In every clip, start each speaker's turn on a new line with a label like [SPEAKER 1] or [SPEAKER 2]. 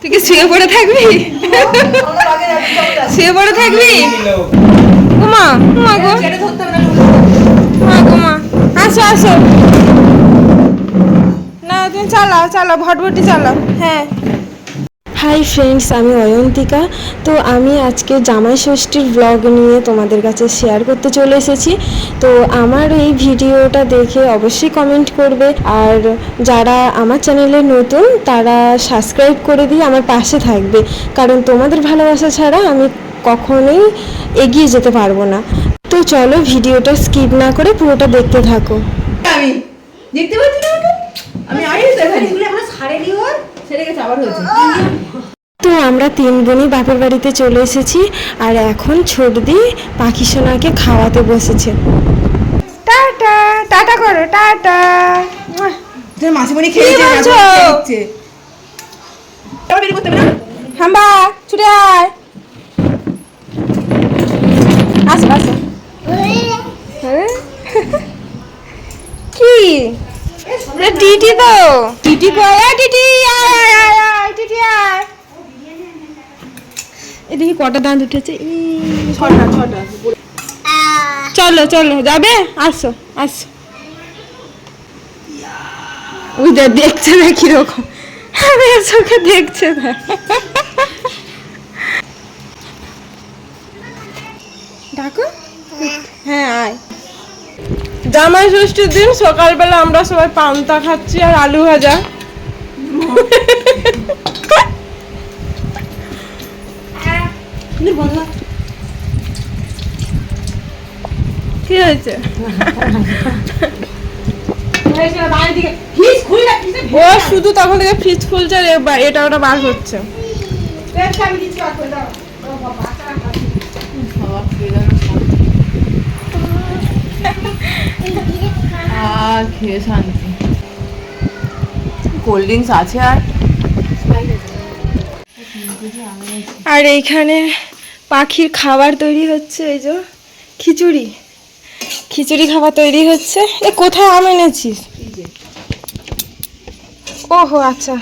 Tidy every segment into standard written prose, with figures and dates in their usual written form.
[SPEAKER 1] তুই কি শুয়ে পড়ে থাকবি? শুয়ে পড়ে থাকবি? উমা উমা গো, মা গো মা, আসো আসো। না তুমি চালাও চালাও, ভটভটি চালাও। হ্যাঁ। হাই ফ্রেন্ডস, আমি অয়ন্তিকা। তো আমি আজকে জামাই ষষ্ঠীর ব্লগ নিয়ে তোমাদের কাছে শেয়ার করতে চলে এসেছি। তো আমার এই ভিডিওটা দেখে অবশ্যই কমেন্ট করবে, আর যারা আমার চ্যানেলে নতুন তারা সাবস্ক্রাইব করে দিয়ে আমার পাশে থাকবে, কারণ তোমাদের ভালোবাসা ছাড়া আমি কখনোই এগিয়ে যেতে পারবো না। তো চলো ভিডিওটা স্কিপ না করে পুরোটা দেখতে থাকো।
[SPEAKER 2] আমি দেখতে পাচ্ছি না ওটা, আমি আই দেখাই এগুলো এখন ছাড়েনি, ওর ছেড়ে গেছে আবার হয়েছে।
[SPEAKER 1] তো আমরা 3 বোনই বাপের বাড়িতে চলে এসেছি, আর এখন ছোটদি পাখি সোনাকে খাওয়াতে বসেছে। টাটা টাটা করো, টাটা।
[SPEAKER 2] তোর মাসিমণি খেয়েছে,
[SPEAKER 1] বলছো?
[SPEAKER 2] দিচ্ছে আবার বের করতে হবে না।
[SPEAKER 1] হাম্বা ছুটে আয়, আসো আসো। হ্যাঁ? কি টিটি তো টিটি কয়, টিটি আয় আয় আয় আয়, টিটি আয়। এদিকে কটা দাঁত উঠেছে,
[SPEAKER 2] ছটা ছটা।
[SPEAKER 1] চলো চলো যাবে, আসো আসো। ওইটা দেখছে না কিরকম, আমি চোখে দেখছে না। ডাকো, হ্যাঁ আয়। জামাই ষষ্ঠীর দিন সকালবেলা আমরা সবাই পান্তা খাচ্ছি আর আলু ভাজা। কি হয়েছে? ও শুধু তখন থেকে ফ্রিজ খুলছে আর এটা ওটা বার হচ্ছে।
[SPEAKER 2] খেয়ে শান্তি। কোল্ড ড্রিঙ্কস আছে
[SPEAKER 1] আর এইখানে পাখির খাবার তৈরি হচ্ছে, এই যে খিচুড়ি, খিচুড়ি খাবার তৈরি হচ্ছে। এ কোথায় আম এনেছিস? ওহো আচ্ছা,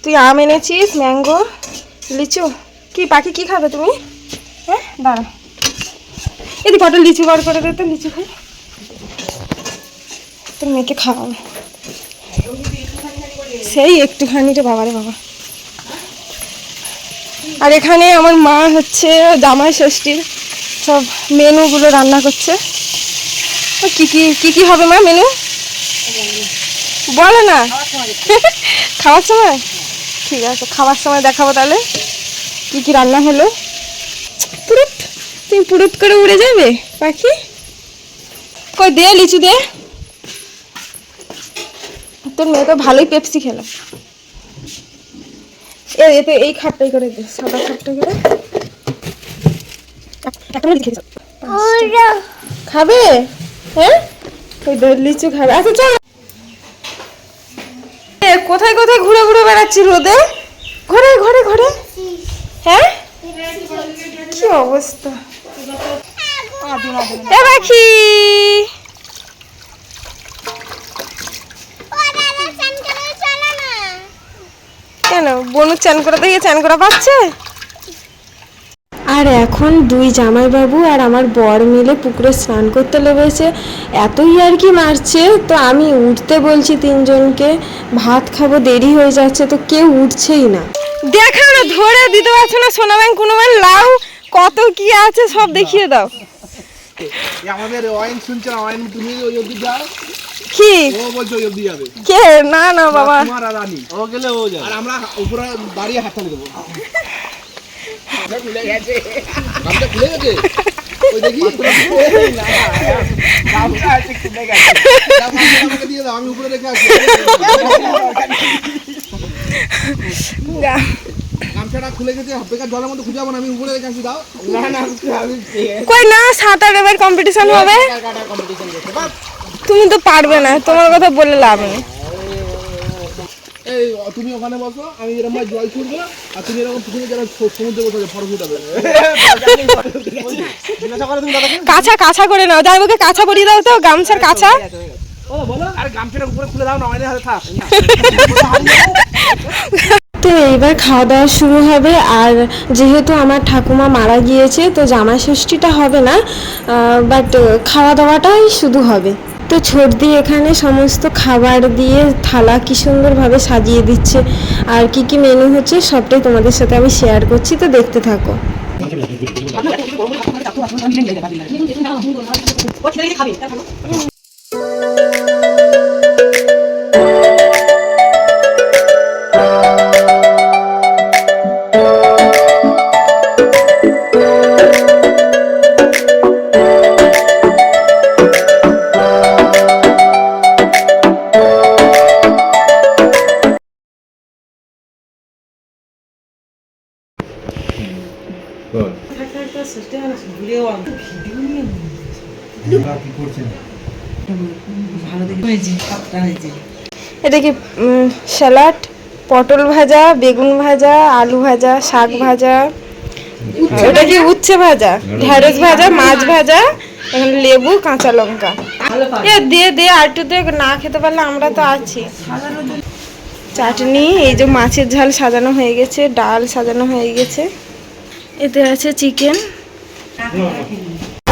[SPEAKER 1] তুই আম এনেছিস, ম্যাঙ্গো, লিচু। কি পাখি কি খাবে তুমি? হ্যাঁ দাঁড়া, এদিকে কটা লিচু বার করে দে তো, লিচু খাই, তোর মেয়েকে খাওয়াবো। সেই একটুখানি রে বাবারে বাবা। আর এখানে আমার মা হচ্ছে জামাই ষষ্ঠীর সব মেনুগুলো রান্না করছে। কি কি কি কি হবে মা মেনু বলো না? খাওয়ার সময়? ঠিক আছে, খাওয়ার সময় দেখাবো তাহলে কি কি রান্না হলো। পুরুত, তুমি পুরুত করে উড়ে যাবে পাখি। কই দে লিচু দে, তোর মেয়ে তো ভালোই পেপসি খেলো। এতে এই খাপটাই করে দে, সাদা খাপটা করে। খাবে? হ্যাঁ ওই লিচু খাবে। আচ্ছা চল, কোথায় কোথায় ঘুরে ঘুরে বেড়াচ্ছি রোদে, ঘরে ঘরে ঘরে। হ্যাঁ কি অবস্থা এ পাখি। কেন বনু চান করে দিয়ে চান করা পাচ্ছে? আর এখন দুই জামাইবাবু আর আমার বর মিলে পুকুরে স্নান করতে লেগেছে। এতই আর কি মারছে, তো আমি উঠতে বলছি তিনজনকে, ভাত খাবো দেরি হয়ে যাচ্ছে, তো কেউ উঠছেই না। দেখাও না, ধরে দিতে পারছো না, সোনা ব্যাংক কোনো ব্যাংক লাউ কত কি আছে সব দেখিয়ে দাও।
[SPEAKER 3] আমাদের ওয়াইন শুনছে না, ওয়াইন তুমি ওই অবধি যাও।
[SPEAKER 1] কি
[SPEAKER 3] ও বলছে ওই অবধি যাবে।
[SPEAKER 1] কে? না না বাবা,
[SPEAKER 3] তোমার আর রানী ও গেলে ও যাবে, আর আমরা উপরে দাঁড়িয়ে হাত তালি দেবো। খুলে গেছে, গামছা খুলে গেছে, ওই দেখি না গামছা আছে খুলে গেছে, আমাকে দিয়ে দাও, আমি উপরে রেখে আসি। গামছাটা খুলে গেছে, বেকার জলের মধ্যে খুঁজে যাবো না, আমি উপরে রেখে আসি। দাও না না,
[SPEAKER 1] কই না, সাঁতার এবার কম্পিটিশন হবে। তুমি তো পারবে না, তোমার কথা বলে লাভ নেই।
[SPEAKER 3] এই তুমি ওখানে বসো, আমি এরকম জল ছুটবো, আর তুমি এরকম পিছনে যারা সমুদ্রে বসে ফটো উঠাবে।
[SPEAKER 1] কাঁচা কাঁচা করে নাও, যার মুখে কাঁচা পরিয়ে দাও তো, গামছার কাঁচা।
[SPEAKER 3] বলো, আরে গামছাটা উপরে খুলে দাও না, আমাদের হাতে থাক।
[SPEAKER 1] তো তো এইবার খাওয়া দাওয়া শুরু হবে। আর যেহেতু আমার ঠাকুমা মারা গিয়েছে তো জামাই ষষ্ঠীটা হবে না, বাট খাওয়া দাওয়াটাই শুধু হবে। তো ছোটদি এখানে সমস্ত খাবার দিয়ে থালা কি সুন্দরভাবে সাজিয়ে দিচ্ছে, আর কি কি মেনু হচ্ছে সবটাই তোমাদের সাথে আমি শেয়ার করছি, তো দেখতে থাকো। এটা কি স্যালাড, পটল ভাজা, বেগুন ভাজা, আলু ভাজা, শাক ভাজা, ওটা কি উচ্ছে ভাজা, ঢেঁড়স ভাজা, মাছ ভাজা, এখানে লেবু, কাঁচা লঙ্কা। এ দিয়ে দিয়ে আর একটু দে, না খেতে পারলে আমরা তো আছি। চাটনি, এই যে মাছের ঝাল সাজানো হয়ে গেছে, ডাল সাজানো হয়ে গেছে, এতে আছে চিকেন।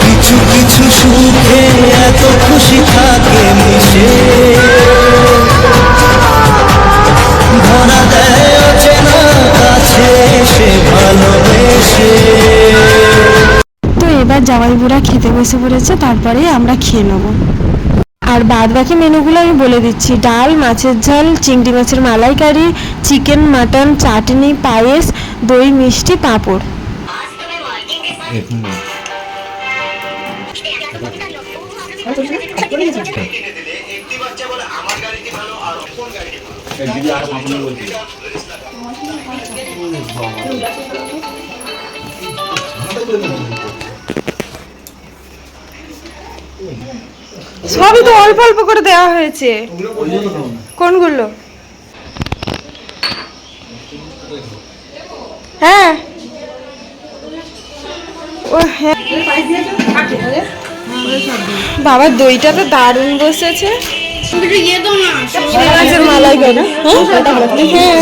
[SPEAKER 4] কিছু কিছু সুখে এত খুশি থাকে মিশে, ধরা দেয় অচেনা কাছে সে ভালোবেসে।
[SPEAKER 1] তো এবার জামাইবুড়া খেতে বসে পড়েছে, তারপরে আমরা খেয়ে নেবো। আর বাদ বাকি মেনুগুলো আমি বলে দিচ্ছি: ডাল, মাছের ঝাল, চিংড়ি মাছের মালাইকারি, চিকেন, মাটন, চাটনি, পায়েস, দই, মিষ্টি, পাঁপড়। সবই তো অল্প অল্প করে দেওয়া হয়েছে। কোনগুলো? হ্যাঁ, ও হ্যাঁ বাবা, দইটা তো দারুণ বসেছে। মাছের মালাইকারি, হ্যাঁ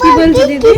[SPEAKER 1] কি বলছে দিদি?